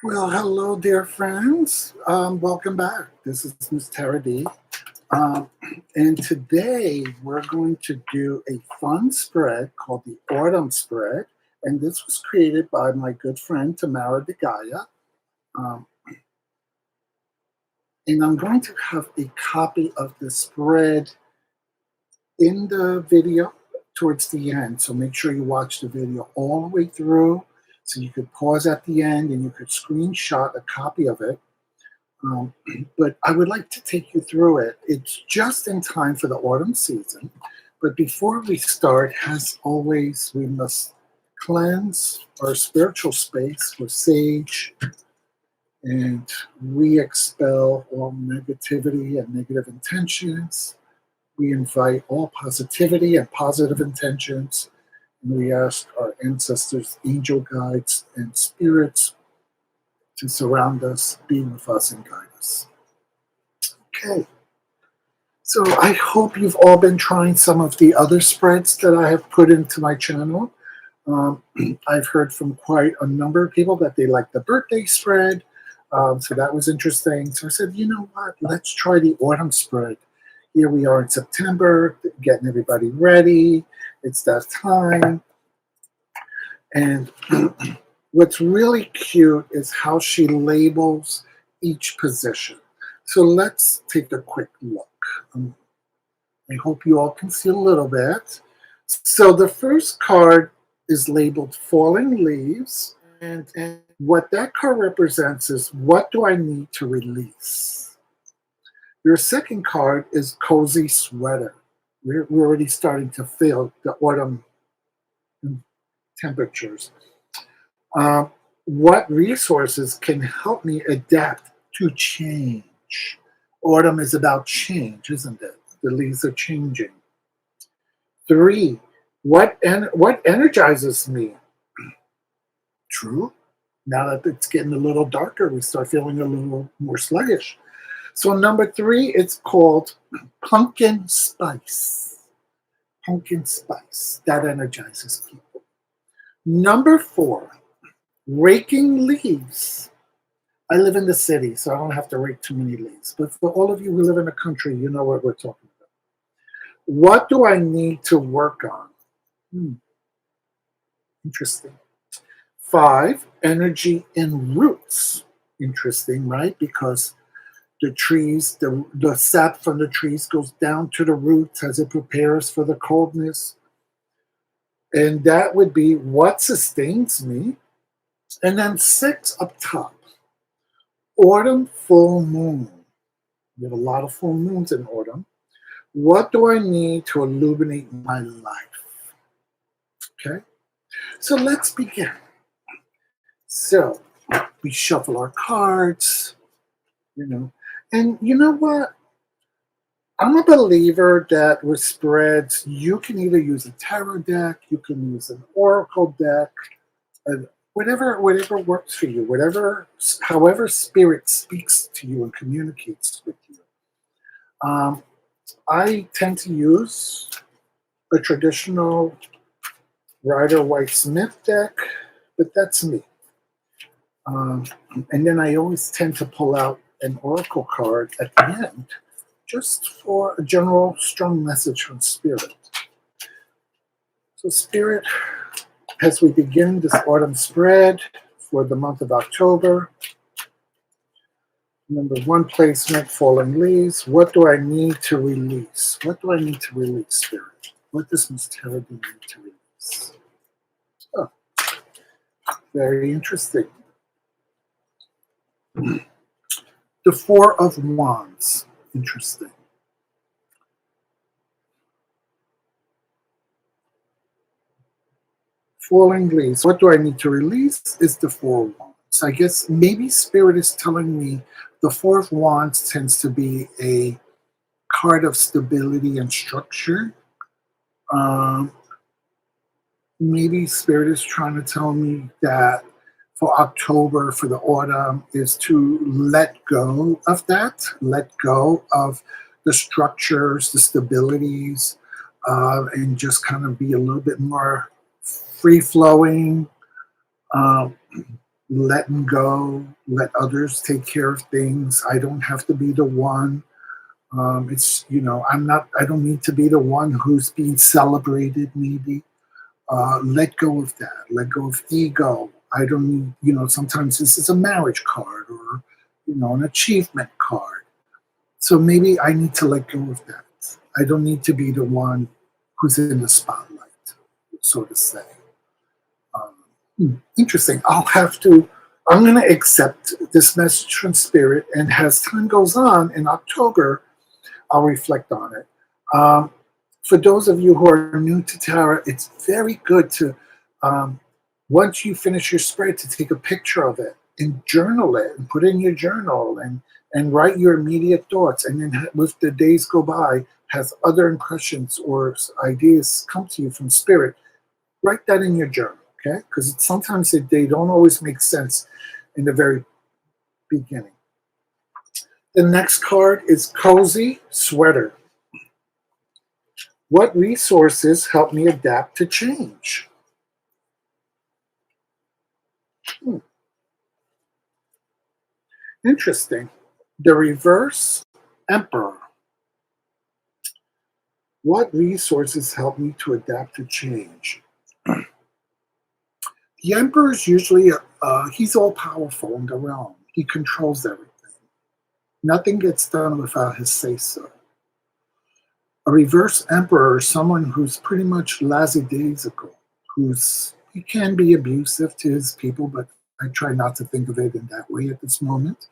Well, hello, dear friends. Welcome back. This is Miss Tara D. Um, and today we're going to do a fun spread called the Autumn Spread. And this was created by my good friend Tamara Degaea. Um, and I'm going to have a copy of the spread in the video towards the end. So make sure you watch the video all the way through. So you could pause at the end and you could screenshot a copy of it. Um, but I would like to take you through it. It's just in time for the autumn season. But before we start, as always, we must cleanse our spiritual space with sage, and we expel all negativity and negative intentions. We invite all positivity and positive intentions. And we ask our ancestors, angel guides, and spirits to surround us, be with us, and guide us. Okay, so I hope you've all been trying some of the other spreads that I have put into my channel. Um, I've heard from quite a number of people that they like the birthday spread, so that was interesting. So I said, you know what, let's try the autumn spread. Here we are in September, getting everybody ready. It's that time. And what's really cute is how she labels each position. So let's take a quick look. I hope you all can see a little bit. So the first card is labeled Falling Leaves. And what that card represents is, what do I need to release? Your second card is Cozy Sweater. We're already starting to feel the autumn temperatures. What resources can help me adapt to change? Autumn is about change, isn't it? The leaves are changing. 3, what energizes me? True. Now that it's getting a little darker, we start feeling a little more sluggish. So number 3, it's called Pumpkin Spice. Pumpkin Spice. That energizes people. Number 4, Raking Leaves. I live in the city, so I don't have to rake too many leaves. But for all of you who live in the country, you know what we're talking about. What do I need to work on? Interesting. 5, Energy and Roots. Interesting, right? Because the trees, the sap from the trees goes down to the roots as it prepares for the coldness. And that would be what sustains me. And then 6 up top, Autumn Full Moon. We have a lot of full moons in autumn. What do I need to illuminate my life? Okay, so let's begin. So we shuffle our cards, and you know what? I'm a believer that with spreads, you can either use a tarot deck, you can use an oracle deck, whatever works for you, however spirit speaks to you and communicates with you. I tend to use a traditional Rider-Waite-Smith deck, but that's me. And then I always tend to pull out an oracle card at the end, just for a general strong message from spirit. So spirit, as we begin this autumn spread for the month of October, number 1 placement, Falling Leaves. What do I need to release? What do I need to release, spirit? What does Miss Tara need to release? Oh, very interesting. The 4 of Wands. Interesting. Falling Leaves. What do I need to release is the 4 of Wands. I guess maybe spirit is telling me the 4 of Wands tends to be a card of stability and structure. Maybe spirit is trying to tell me that for October, for the autumn, is to let go of that, let go of the structures, the stabilities, and just kind of be a little bit more free-flowing, letting go, let others take care of things. I don't have to be the one. It's, I don't need to be the one who's being celebrated, maybe. Let go of that. Let go of ego. I don't need, sometimes this is a marriage card or, an achievement card. So maybe I need to let go of that. I don't need to be the one who's in the spotlight, so to say. Interesting. I'm going to accept this message from Spirit, and as time goes on in October, I'll reflect on it. For those of you who are new to Tarot, it's very good to, once you finish your spread, to take a picture of it and journal it and put it in your journal and write your immediate thoughts. And then with the days go by, has other impressions or ideas come to you from Spirit, write that in your journal, okay? Because sometimes they don't always make sense in the very beginning. The next card is Cozy Sweater. What resources help me adapt to change? Interesting. The reverse Emperor. What resources help me to adapt to change? The Emperor is usually, he's all powerful in the realm. He controls everything. Nothing gets done without his say-so. A reverse Emperor is someone who's pretty much lackadaisical, he can be abusive to his people, but I try not to think of it in that way at this moment.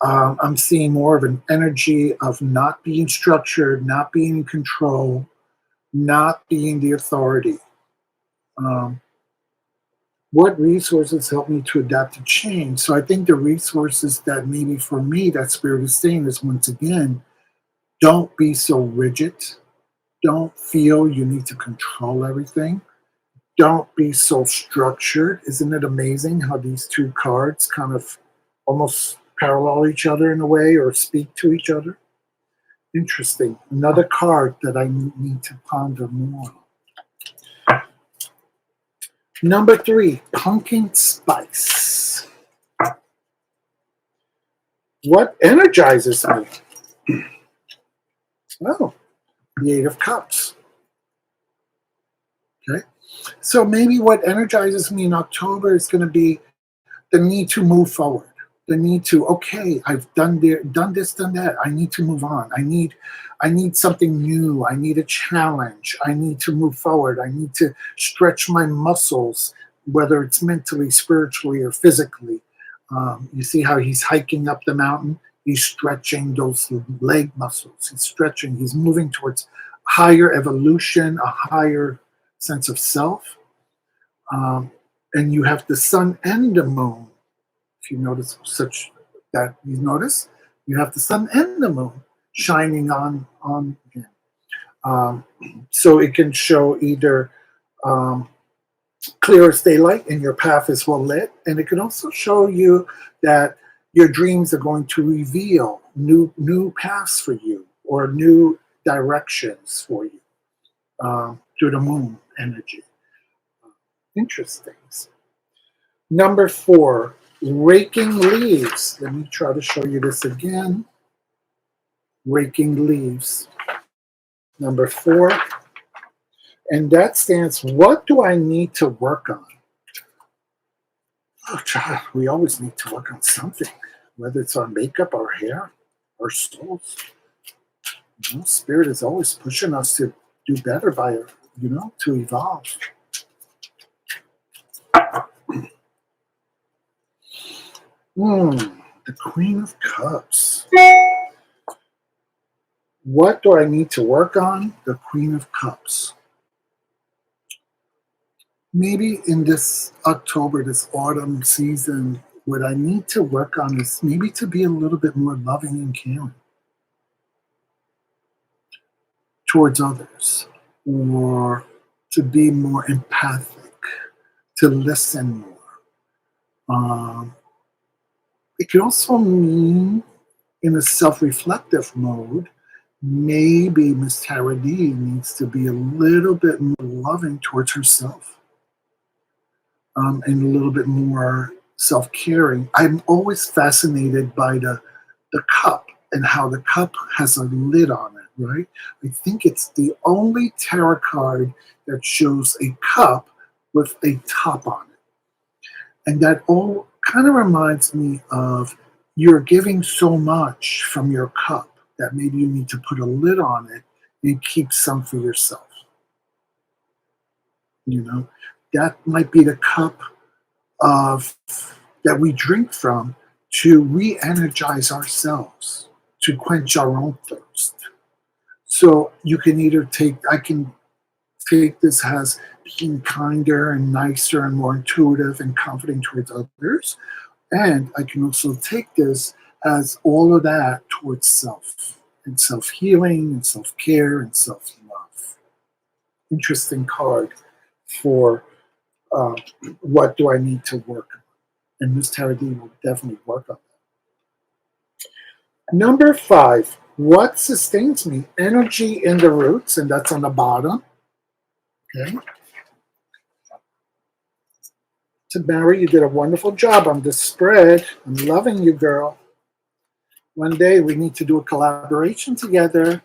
I'm seeing more of an energy of not being structured, not being in control, not being the authority. What resources help me to adapt to change? So I think the resources that maybe for me that Spirit is saying is, once again, don't be so rigid. Don't feel you need to control everything. Don't be so structured. Isn't it amazing how these two cards kind of almost parallel each other in a way, or speak to each other? Interesting. Another card that I need to ponder more. Number 3, Pumpkin Spice. What energizes me? Oh, the 8 of Cups. Okay. So maybe what energizes me in October is going to be the need to move forward. The need to, okay, I've done this, done that. I need to move on. I need something new. I need a challenge. I need to move forward. I need to stretch my muscles, whether it's mentally, spiritually, or physically. You see how he's hiking up the mountain? He's stretching those leg muscles. He's stretching. He's moving towards higher evolution, a higher sense of self. And you have the sun and the moon. If you notice you have the sun and the moon shining on him. So it can show either clear as daylight and your path is well lit, and it can also show you that your dreams are going to reveal new paths for you or new directions for you through the moon energy. Interesting. Number 4, Raking Leaves. Let me try to show you this again. Raking Leaves. Number 4. And that stands, what do I need to work on? Oh, child, we always need to work on something, whether it's our makeup, our hair, our souls. Spirit is always pushing us to do better by, to evolve. The Queen of Cups. What do I need to work on? The Queen of Cups. Maybe in this October, this autumn season, what I need to work on is maybe to be a little bit more loving and caring towards others, or to be more empathic, to listen more. It can also mean, in a self-reflective mode, maybe Miss Tamara Degaea needs to be a little bit more loving towards herself, and a little bit more self-caring. I'm always fascinated by the cup and how the cup has a lid on it, right? I think it's the only tarot card that shows a cup with a top on it. And that all kind of reminds me of you're giving so much from your cup that maybe you need to put a lid on it and keep some for yourself. You know, that might be the cup of that we drink from to re-energize ourselves, to quench our own thirst. So you can either take, I can take this as being kinder and nicer and more intuitive and comforting towards others. And I can also take this as all of that towards self and self healing and self care and self love. Interesting card for uh, what do I need to work on. And Miss Tara D will definitely work on that. Number 5, what sustains me? Energy in the roots, and that's on the bottom. Okay. Tamara, you did a wonderful job on this spread. I'm loving you, girl. One day we need to do a collaboration together.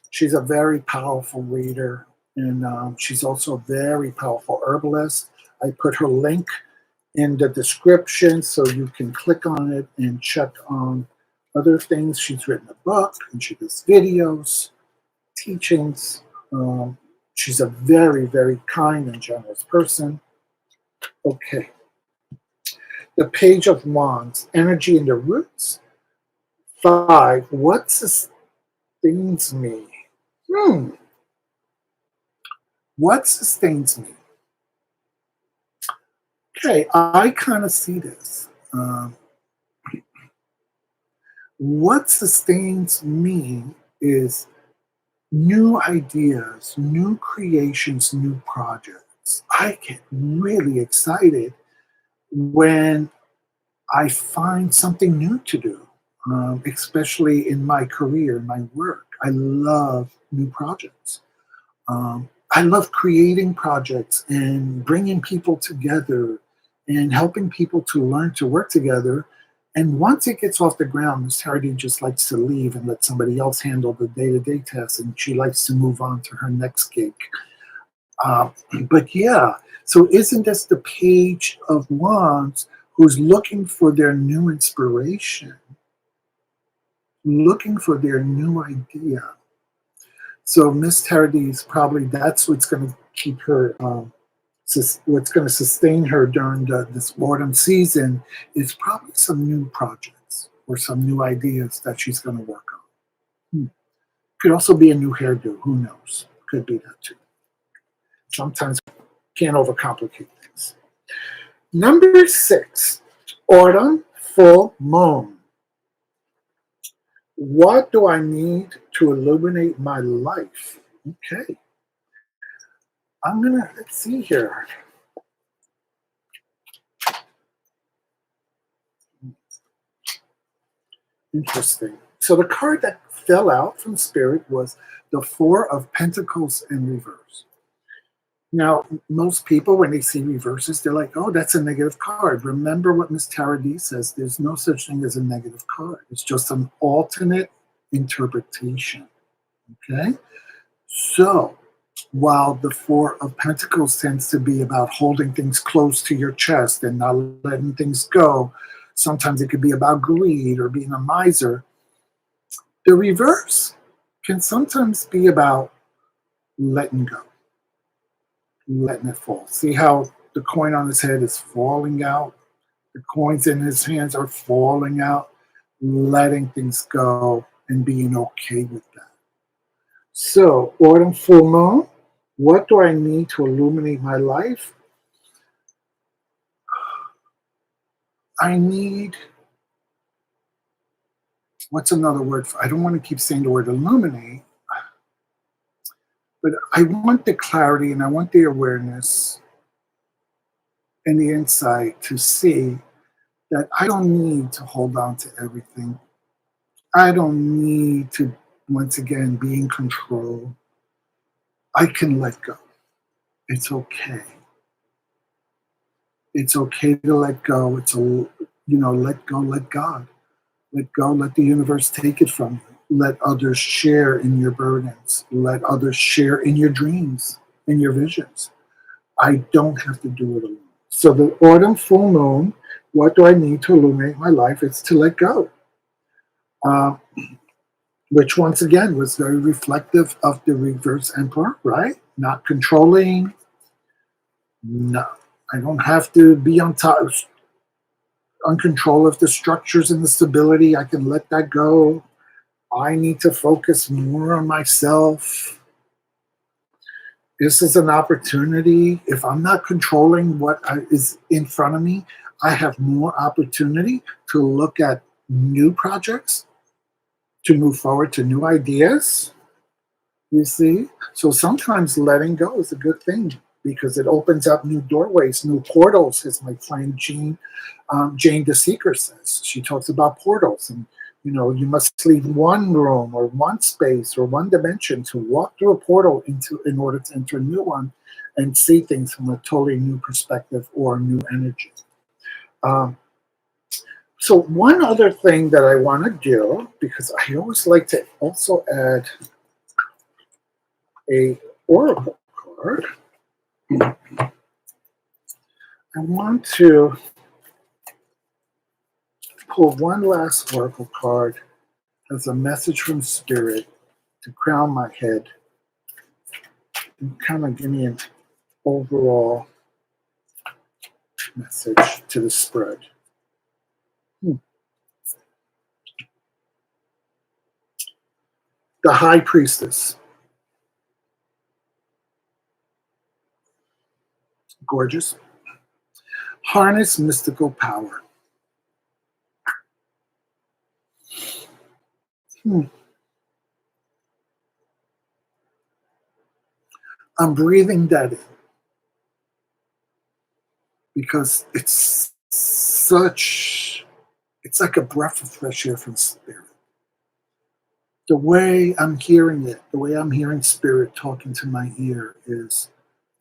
She's a very powerful reader, and she's also a very powerful herbalist. I put her link in the description so you can click on it and check on other things. She's written a book and she does videos, teachings. She's a very, very kind and generous person. Okay. The Page of Wands, energy in the roots. 5, what sustains me? What sustains me? Okay, I kind of see this. What sustains me is new ideas, new creations, new projects. I get really excited when I find something new to do, especially in my career, my work. I love new projects. I love creating projects and bringing people together and helping people to learn to work together. And once it gets off the ground, Miss Hardy just likes to leave and let somebody else handle the day-to-day tasks, and she likes to move on to her next gig. Uh, but yeah, so isn't this the Page of Wands who's looking for their new inspiration, looking for their new idea? So Miss Tardy is probably, that's what's going to keep her, what's going to sustain her during this autumn season is probably some new projects or some new ideas that she's going to work on. Could also be a new hairdo. Who knows? Could be that too. Sometimes can't overcomplicate things. Number 6, autumn full moon. What do I need to illuminate my life? Okay. Let's see here. Interesting. So the card that fell out from Spirit was the 4 of Pentacles in reverse. Now, most people, when they see reverses, they're like, oh, that's a negative card. Remember what Miss Tara D says, there's no such thing as a negative card. It's just an alternate interpretation, okay? So, while the 4 of Pentacles tends to be about holding things close to your chest and not letting things go, sometimes it could be about greed or being a miser. The reverse can sometimes be about letting go, letting it fall. See how the coin on his head is falling out? The coins in his hands are falling out, letting things go and being okay with that. So, autumn full moon, what do I need to illuminate my life? I need, what's another word for, I don't want to keep saying the word illuminate, but I want the clarity and I want the awareness and the insight to see that I don't need to hold on to everything. I don't need to, once again, be in control. I can let go. It's okay. It's okay to let go. Let go, let God. Let go, let the universe take it from you. Let others share in your burdens. Let others share in your dreams, in your visions. I don't have to do it alone. So the autumn full moon, what do I need to illuminate my life? It's to let go. Uh, which once again was very reflective of the reverse emperor, right? Not controlling. No, I don't have to be on top, on control of the structures and the stability. I can let that go. I need to focus more on myself. This is an opportunity. If I'm not controlling is in front of me, I have more opportunity to look at new projects, to move forward to new ideas. You see? So sometimes letting go is a good thing because it opens up new doorways, new portals, as my friend Jane the Seeker says. She talks about portals, and you must leave one room or one space or one dimension to walk through a portal in order to enter a new one and see things from a totally new perspective or new energy. Um, so one other thing that I want to do, because I always like to also add a oracle card. I want to pull one last oracle card as a message from Spirit to crown my head and kind of give me an overall message to the spread. The High Priestess. Gorgeous. Harness mystical power. I'm breathing that in because it's like a breath of fresh air from Spirit. The way I'm hearing it, the way I'm hearing Spirit talking to my ear is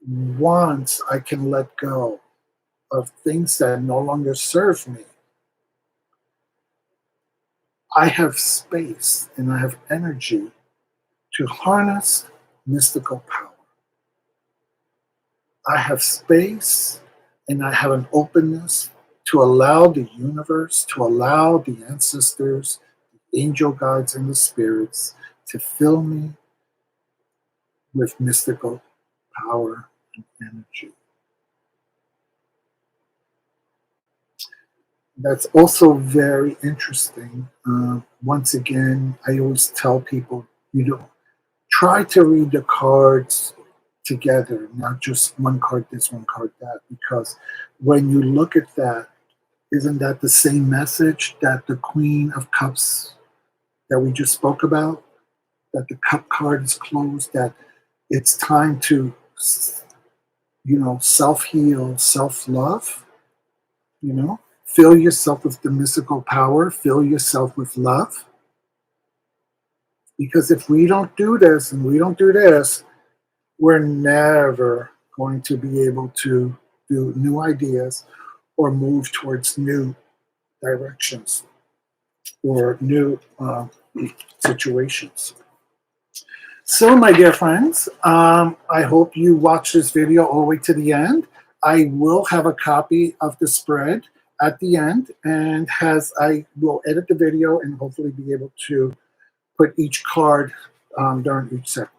once I can let go of things that no longer serve me, I have space and I have energy to harness mystical power. I have space and I have an openness to allow the universe, to allow the ancestors, the angel guides, and the spirits to fill me with mystical power and energy. That's also very interesting. Once again, I always tell people, try to read the cards together, not just one card this, one card that, because when you look at that, isn't that the same message that the Queen of Cups that we just spoke about, that the cup card is closed, that it's time to, self-heal, self-love, fill yourself with the mystical power, fill yourself with love. Because if we don't do this and we don't do this, we're never going to be able to do new ideas or move towards new directions or new situations. So, my dear friends, I hope you watch this video all the way to the end. I will have a copy of the spread at the end, and I will edit the video and hopefully be able to put each card during each segment.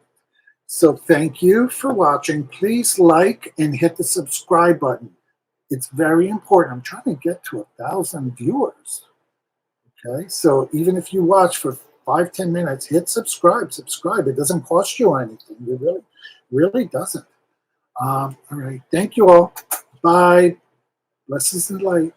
So thank you for watching. Please like and hit the subscribe button. It's very important. I'm trying to get to 1,000 viewers. Okay, so even if you watch for 5-10 minutes, hit subscribe. It doesn't cost you anything. It really doesn't. All right, thank you all. Bye. Blessings and light.